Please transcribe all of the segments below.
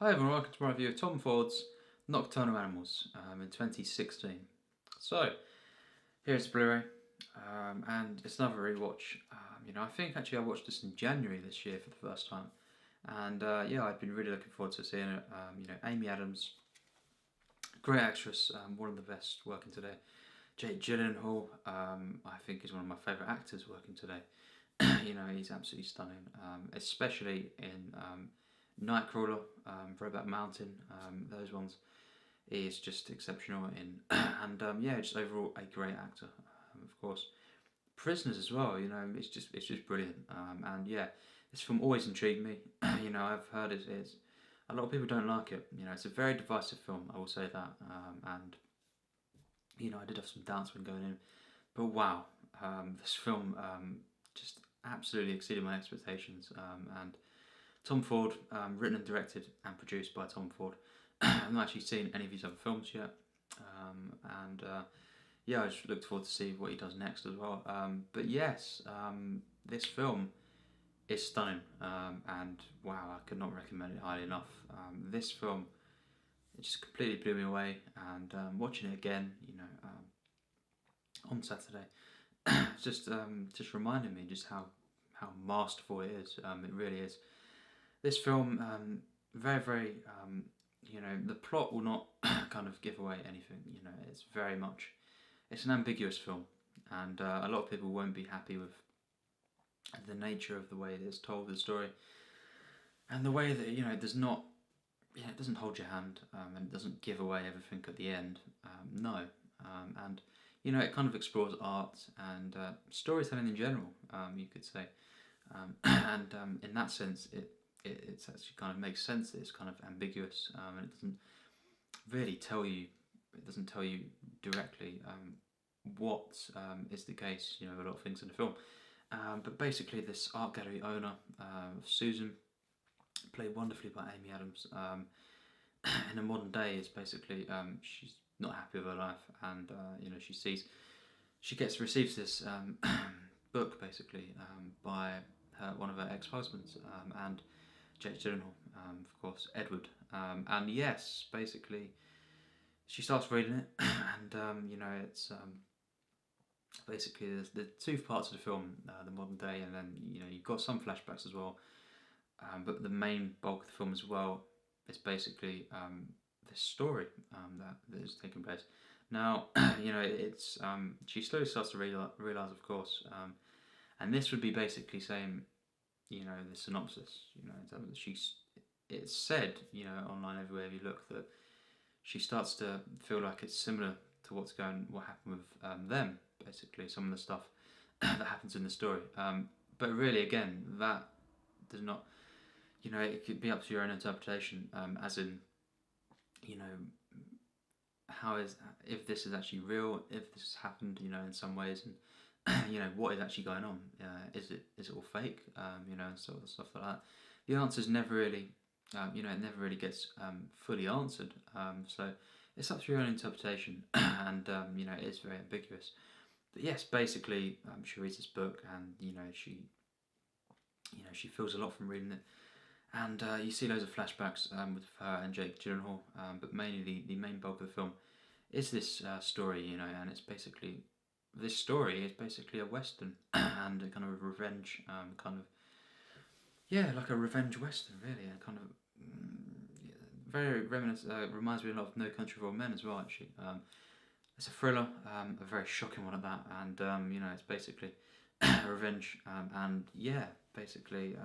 Hi everyone, welcome to my review of Tom Ford's Nocturnal Animals in 2016. So, here's the Blu-ray, and it's another rewatch. I think actually I watched this in January this year for the first time, and yeah, I've been really looking forward to seeing it. Amy Adams, great actress, one of the best working today. Jake Gyllenhaal, I think is one of my favourite actors working today. He's absolutely stunning, especially in Nightcrawler, Throwback Mountain, those ones. He is just exceptional in, and yeah, just overall a great actor, of course. Prisoners as well, it's just brilliant, and yeah, this film always intrigued me. I've heard it's a lot of people don't like it. It's a very divisive film, I will say that, and I did have some doubts when going in, but wow, this film just absolutely exceeded my expectations, and Tom Ford, written and directed and produced by Tom Ford. I've not actually seen any of his other films yet, and yeah, I just looked forward to see what he does next as well. But yes, this film is stunning, and wow, I could not recommend it highly enough. This film, it just completely blew me away, and watching it again, on Saturday, just reminded me just how masterful it is. It really is. This film, very, very, the plot will not kind of give away anything. It's very much, it's an ambiguous film, and a lot of people won't be happy with the nature of the way that it's told, the story, and the way that it does not, it doesn't hold your hand, and it doesn't give away everything at the end. No, and it kind of explores art and storytelling in general. You could say, and in that sense, it's actually kind of makes sense that it's kind of ambiguous, and it doesn't really tell you. It doesn't tell you directly what is the case. A lot of things in the film, but basically, this art gallery owner, Susan, played wonderfully by Amy Adams, in a modern day is basically she's not happy with her life, and she receives this book basically by one of her ex-husbands, and Jake Gyllenhaal, of course, Edward. And yes, basically, she starts reading it, and it's basically there's the two parts of the film, the modern day, and then you've got some flashbacks as well. But the main bulk of the film as well is basically this story that is taking place. Now, it's she slowly starts to realize, of course, and this would be basically saying, the synopsis. In terms of it's said, online everywhere you look, that she starts to feel like it's similar to what happened with them. Basically, some of the stuff that happens in the story. But really, again, that does not. It could be up to your own interpretation. As in, how is if this is actually real, if this has happened, in some ways, and what is actually going on? Is it all fake? And sort of stuff like that. The answer's never really, it never really gets fully answered. So it's up to your own interpretation, and it is very ambiguous. But yes, basically, she reads this book, and she feels a lot from reading it, and you see loads of flashbacks with her and Jake Gyllenhaal, but mainly the main bulk of the film is this story, and it's basically this story is basically a western and a kind of a revenge, like a revenge western, really, and kind of very reminiscent. Reminds me a lot of No Country for Old Men as well, actually. It's a thriller, a very shocking one at that, and it's basically a revenge, and yeah, basically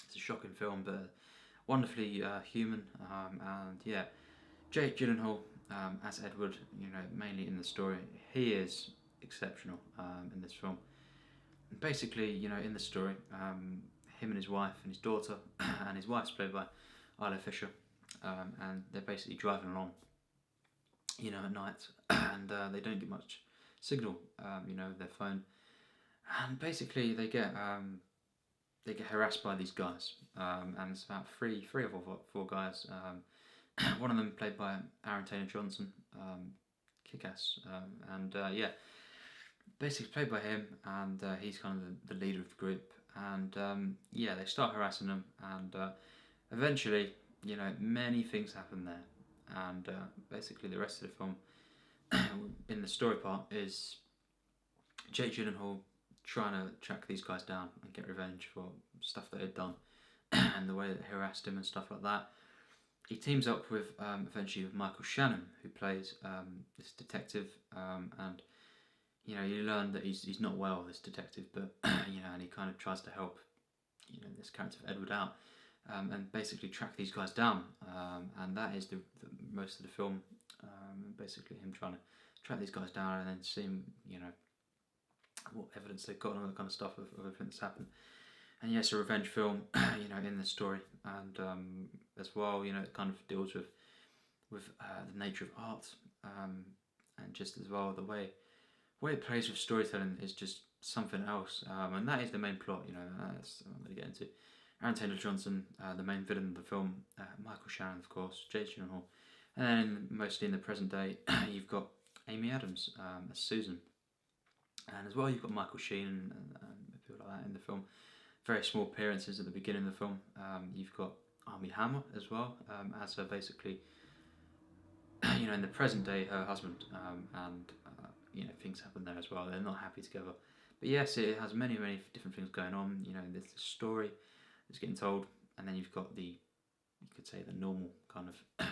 it's a shocking film, but wonderfully human, and yeah, Jake Gyllenhaal as Edward, mainly in the story, he is exceptional in this film. And basically, in the story, him and his wife and his daughter, and his wife's played by Isla Fisher, and they're basically driving along, at night, and they don't get much signal, with their phone, and basically they get harassed by these guys, and it's about three or four guys. One of them played by Aaron Taylor Johnson, kick-ass, and yeah, basically played by him, and he's kind of the leader of the group, and yeah, they start harassing them, and eventually, you know, many things happen there, and basically the rest of the film, in the story part, is Jake Gyllenhaal trying to track these guys down and get revenge for stuff that they'd done and the way that they harassed him and stuff like that. He teams up with eventually with Michael Shannon, who plays this detective, and you know, you learn that he's not well, this detective, but you know, and he kind of tries to help, you know, this character of Edward out, and basically track these guys down, and that is the most of the film, basically him trying to track these guys down and then seeing, you know, what evidence they've got and all that kind of stuff of everything that's happened. And yes, a revenge film, you know, in the story, and as well, you know, it kind of deals with the nature of art, and just as well the way it plays with storytelling is just something else, and that is the main plot. You know, that's what I'm going to get into. Aaron Taylor Johnson, the main villain of the film, Michael Shannon, of course, Jake Gyllenhaal, and then mostly in the present day, you've got Amy Adams as Susan, and as well you've got Michael Sheen and people like that in the film. Very small appearances at the beginning of the film. You've got Armie as well, as her basically, you know, in the present day, her husband, and you know, things happen there as well. They're not happy together, but yes, it has many different things going on. You know, there's the story that's getting told, and then you've got you could say the normal kind of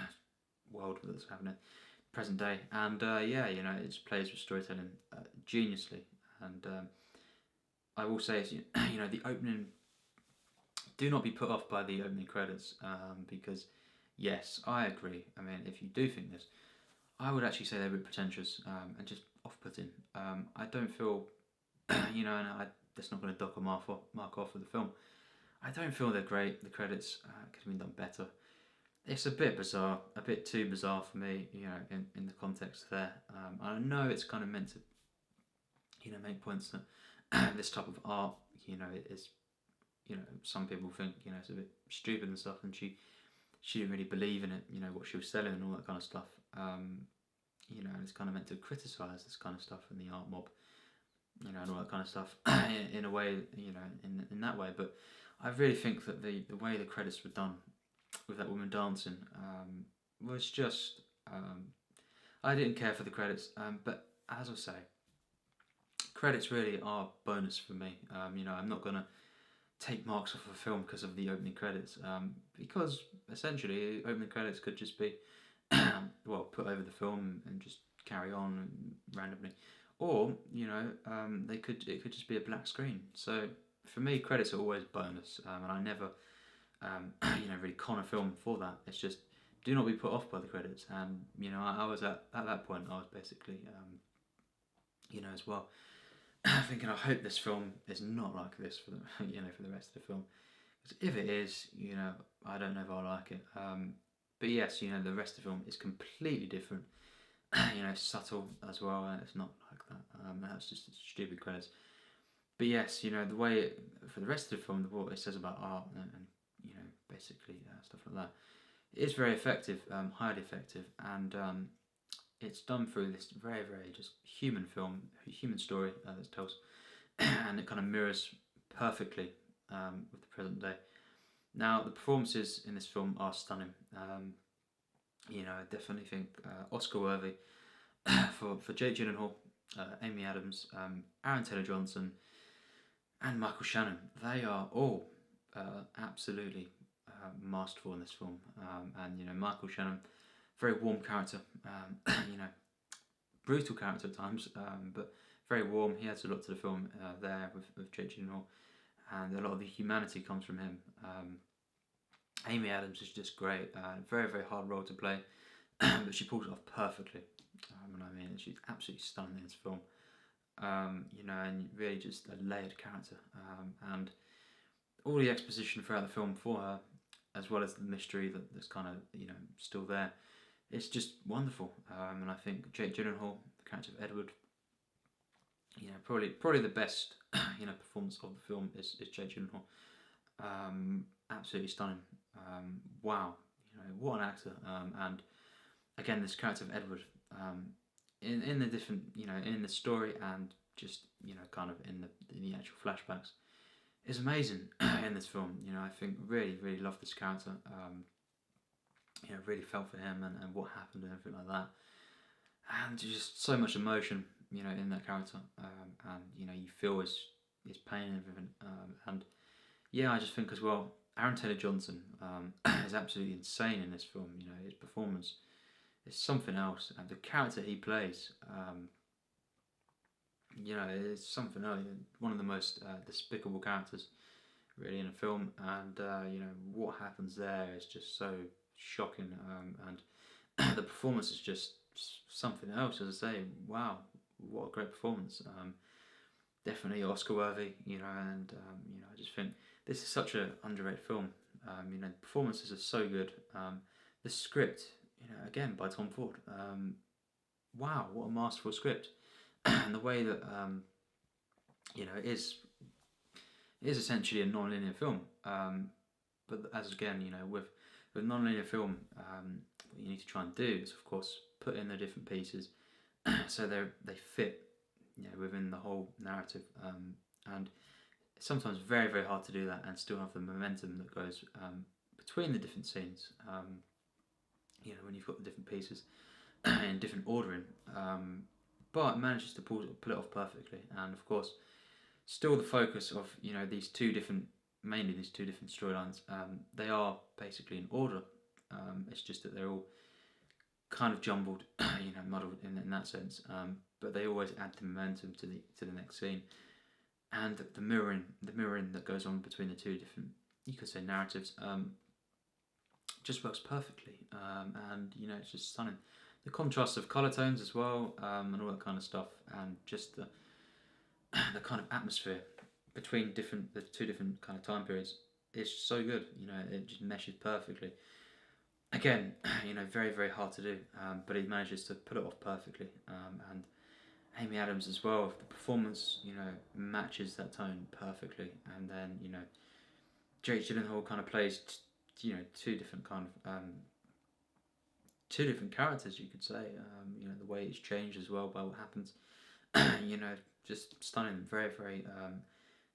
world that's happening present day, and yeah, you know, it plays with storytelling geniusly, and I will say, you know, the opening. Do not be put off by the opening credits, because yes, I agree. I mean, if you do think this, I would actually say they're a bit pretentious, and just off-putting. I don't feel, you know, and that's not going to dock a mark off of the film. I don't feel they're great. The credits could have been done better. It's a bit bizarre, a bit too bizarre for me, you know, in the context there. I know it's kind of meant to, you know, make points that this type of art, you know, is, you know, some people think, you know, it's a bit stupid and stuff, and she didn't really believe in it, you know, what she was selling and all that kind of stuff. You know, and it's kind of meant to criticise this kind of stuff in the art mob, you know, and all that kind of stuff in a way, you know, in that way. But I really think that the way the credits were done with that woman dancing was just, I didn't care for the credits, but as I say, credits really are bonus for me. You know, I'm not gonna take marks off a film because of the opening credits, because essentially opening credits could just be well, put over the film and just carry on randomly, or you know, it could just be a black screen. So for me, credits are always bonus, and I never you know, really con a film for that. It's just, do not be put off by the credits, and you know, I was at that point, I was basically you know, as well, thinking, I hope this film is not like this for the you know, for the rest of the film, because if it is, you know, I don't know if I'll like it. But yes, you know, the rest of the film is completely different. You know, subtle as well, and it's not like that. That's just stupid credits. But yes, you know, the way for the rest of the film, what it says about art and you know, basically stuff like that, it is very effective, highly effective, and it's done through this very just human film, human story that tells, and it kind of mirrors perfectly with the present day. Now, the performances in this film are stunning. You know, I definitely think Oscar worthy for Jake Gyllenhaal, Amy Adams, Aaron Taylor Johnson, and Michael Shannon. They are all absolutely masterful in this film. And you know, Michael Shannon, very warm character. You know, brutal character at times, but very warm. He adds a lot to the film there with Jake Gyllenhaal, and a lot of the humanity comes from him. Amy Adams is just great. Very hard role to play, but she pulls it off perfectly. And I mean, she's absolutely stunning in this film. You know, and really just a layered character, and all the exposition throughout the film for her, as well as the mystery that's kind of, you know, still there. It's just wonderful. And I think Jake Gyllenhaal, the character of Edward, you know, probably the best you know, performance of the film is Jake Gyllenhaal. Absolutely stunning. Wow, you know, what an actor. And again, this character of Edward, in the different, you know, in the story and just, you know, kind of in the actual flashbacks, is amazing in this film. You know, I think really, really loved this character. You know, really felt for him and what happened and everything like that. And just so much emotion, you know, in that character. And you know, you feel his pain and everything. And yeah, I just think as well, Aaron Taylor Johnson is absolutely insane in this film. You know, his performance is something else, and the character he plays, you know, is something else. One of the most despicable characters, really, in a film. And you know, what happens there is just so shocking. And the performance is just something else. As I say, wow, what a great performance. Definitely Oscar worthy, you know, and you know, I just think this is such an underrated film. You know, the performances are so good. The script, you know, again by Tom Ford. Wow, what a masterful script, and the way that you know, it is essentially a non-linear film. But as again, you know, with non-linear film, what you need to try and do is, of course, put in the different pieces so they fit, you know, within the whole narrative. And it's sometimes very, very hard to do that and still have the momentum that goes between the different scenes. You know, when you've got the different pieces in different ordering, but it manages to pull it off perfectly. And of course, still the focus of, you know, mainly these two different storylines. They are basically in order. It's just that they're all kind of jumbled, you know, muddled in that sense. But they always add the momentum to the next scene, and the mirroring that goes on between the two different, you could say, narratives, just works perfectly. And you know, it's just stunning. The contrast of colour tones as well, and all that kind of stuff, and just the kind of atmosphere between the two different kind of time periods is so good. You know, it just meshes perfectly. Again, you know, very, very hard to do, but he manages to pull it off perfectly. And Amy Adams as well, the performance, you know, matches that tone perfectly. And then, you know, Jake Gyllenhaal kind of plays, you know, two different characters, you could say. You know, the way it's changed as well by what happens. You know, just stunning, very, very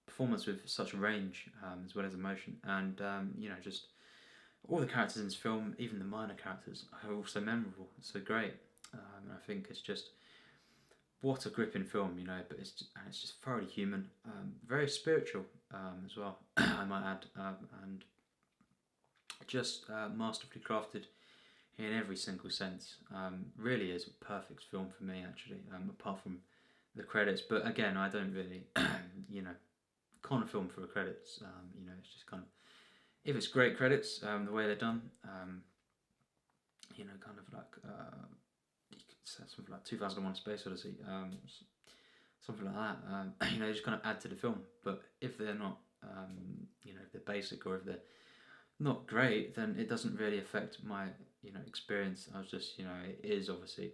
performance with such range, as well as emotion. And you know, just all the characters in this film, even the minor characters, are also memorable. It's so great. And I think it's just, what a gripping film, you know. But it's just thoroughly human, very spiritual as well. I might add, and just masterfully crafted in every single sense. Really is a perfect film for me, actually. Apart from the credits, but again, I don't really, you know, can't film for the credits. You know, it's just kind of, if it's great credits, the way they're done, you know, kind of like, you could say something like 2001: Space Odyssey, something like that. You know, just kind of add to the film. But if they're not, you know, if they're basic or if they're not great, then it doesn't really affect my, you know, experience. I was just, you know, it is obviously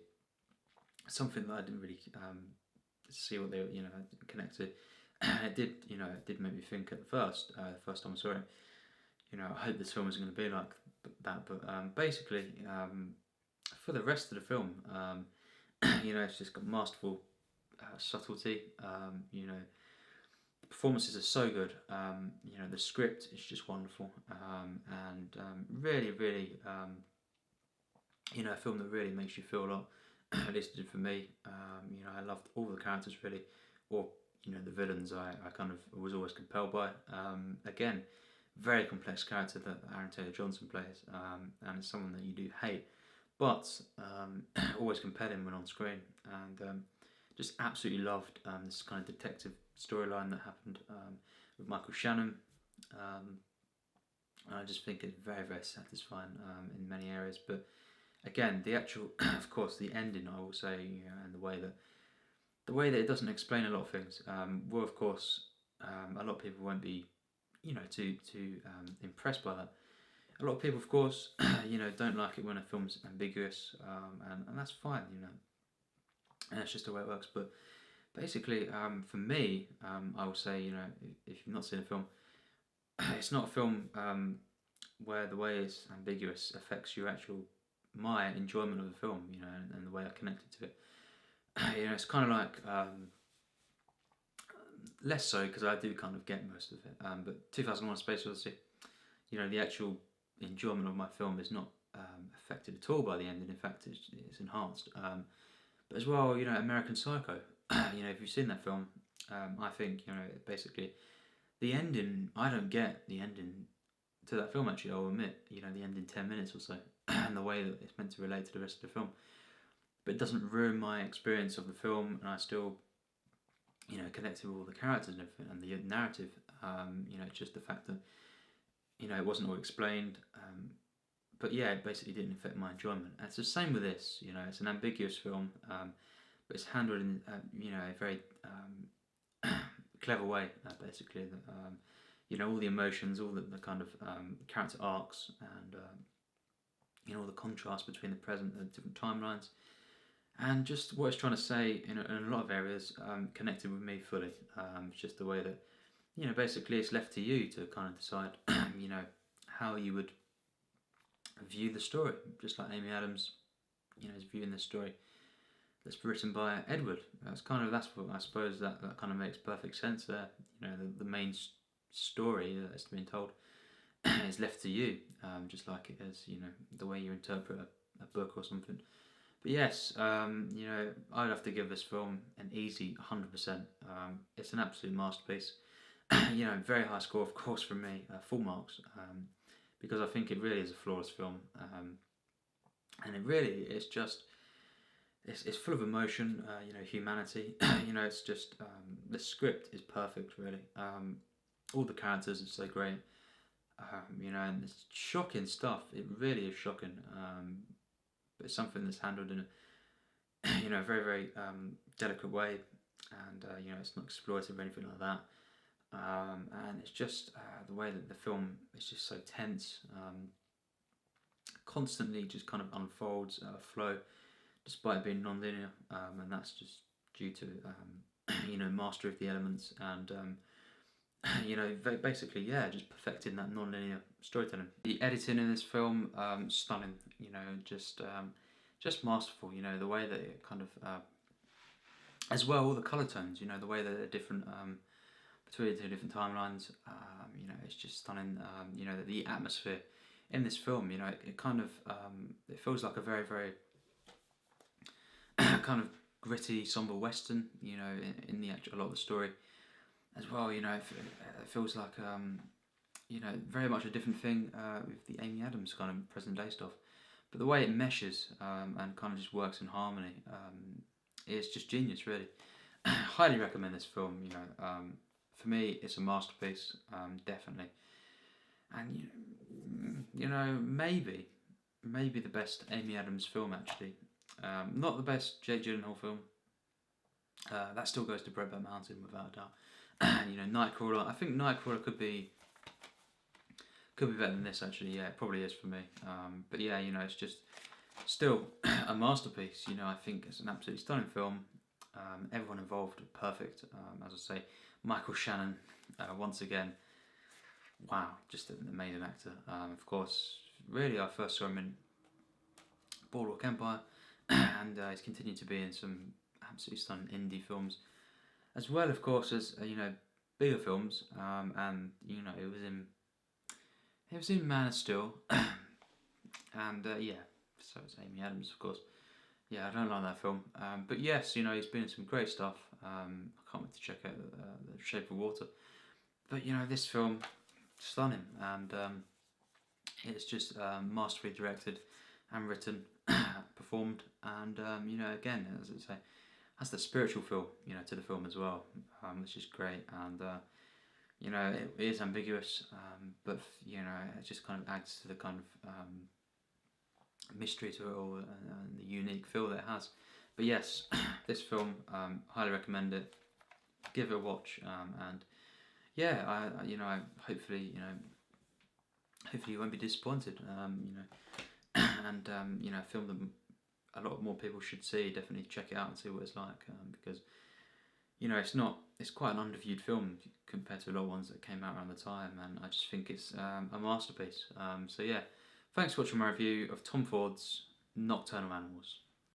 something that I didn't really see what they, you know, connected. And it did, you know, it did make me think at the first time I saw it, you know, I hope this film is going to be like that. But basically, for the rest of the film, you know, it's just got masterful subtlety. You know, the performances are so good. You know, the script is just wonderful, and really, really, you know, a film that really makes you feel a lot. At least it did for me. You know, I loved all the characters really, or, you know, the villains. I kind of was always compelled by. Again, very complex character that Aaron Taylor Johnson plays, and it's someone that you do hate, but always compelling when on screen. And just absolutely loved this kind of detective storyline that happened with Michael Shannon. I just think it's very, very satisfying in many areas. But again, the actual, of course, the ending, I will say, you know, and the way that it doesn't explain a lot of things. Well, of course, a lot of people won't be, you know, too impressed by that. A lot of people, of course, you know, don't like it when a film's ambiguous, and that's fine, you know, and that's just the way it works. But basically, for me, I will say, you know, if you've not seen a film, it's not a film where the way it's ambiguous affects my enjoyment of the film, you know, and the way I connected to it. You know, it's kind of like less so because I do kind of get most of it. But 2001: Space Odyssey, the actual enjoyment of my film is not affected at all by the ending. In fact, it's enhanced. But as well, American Psycho. If you've seen that film, I think basically the ending. I don't get the ending to that film. Actually, I'll admit, the ending 10 minutes or so, and the way that it's meant to relate to the rest of the film. But it doesn't ruin my experience of the film, and I still, connected with all the characters and everything, and the narrative. It's just the fact that, it wasn't all explained. But yeah, it basically didn't affect my enjoyment. And it's the same with this. It's an ambiguous film, but it's handled in, a very clever way. Basically, all the emotions, all the kind of character arcs, and all the contrast between the present and different timelines, and just what it's trying to say in a lot of areas connected with me fully. It's just the way that, basically it's left to you to kind of decide, how you would view the story, just like Amy Adams, is viewing the story that's written by Edward. That's what I suppose that kind of makes perfect sense there. The main story that's being told is left to you, just like it is, the way you interpret a book or something. But yes, I'd have to give this film an easy 100%. It's an absolute masterpiece. Very high score, of course, from me, full marks, because I think it really is a flawless film, and it really is just it's full of emotion, humanity. It's just the script is perfect, really. All the characters are so great, and it's shocking stuff. It really is shocking, but it's something that's handled in a very, very delicate way, and it's not exploitive or anything like that. And it's just the way that the film is just so tense, constantly just kind of unfolds at a flow, despite being non-linear, and that's just due to mastery of the elements, and basically, just perfecting that non-linear storytelling. The editing in this film, stunning. Just masterful. The way that it kind of, as well, all the color tones. The way that they're different. Between the two different timelines, it's just stunning. The atmosphere in this film, it kind of, it feels like a very, very kind of gritty, somber western. In the actual, a lot of the story, as well. It feels like, very much a different thing with the Amy Adams kind of present day stuff. But the way it meshes and kind of just works in harmony, is just genius, really. Highly recommend this film. For me, it's a masterpiece, definitely. And maybe the best Amy Adams film, actually. Not the best Jake Gyllenhaal film. That still goes to Brokeback Mountain without a doubt. Nightcrawler. I think Nightcrawler could be better than this, actually. Yeah, it probably is for me. But yeah, it's just still a masterpiece. I think it's an absolutely stunning film. Everyone involved perfect. As I say, Michael Shannon, once again, wow, just an amazing actor. Of course, really, I first saw him in Boardwalk Empire, and he's continued to be in some absolutely stunning indie films, as well, of course, as bigger films. And it was in Man of Steel, and so it's Amy Adams, of course. Yeah, I don't like that film, but yes, he's been in some great stuff. I can't wait to check out The Shape of Water. But this film, stunning, and it's just masterfully directed and written, performed, and again, as I say, has that spiritual feel, to the film as well, which is great, and it is ambiguous, but it just kind of adds to the kind of mystery to it all, and the unique feel that it has. But yes, this film, highly recommend it. Give it a watch, and yeah, I hopefully you won't be disappointed. And a film that a lot more people should see. Definitely check it out and see what it's like, because it's quite an underviewed film compared to a lot of ones that came out around the time, and I just think it's a masterpiece. So yeah, thanks for watching my review of Tom Ford's Nocturnal Animals.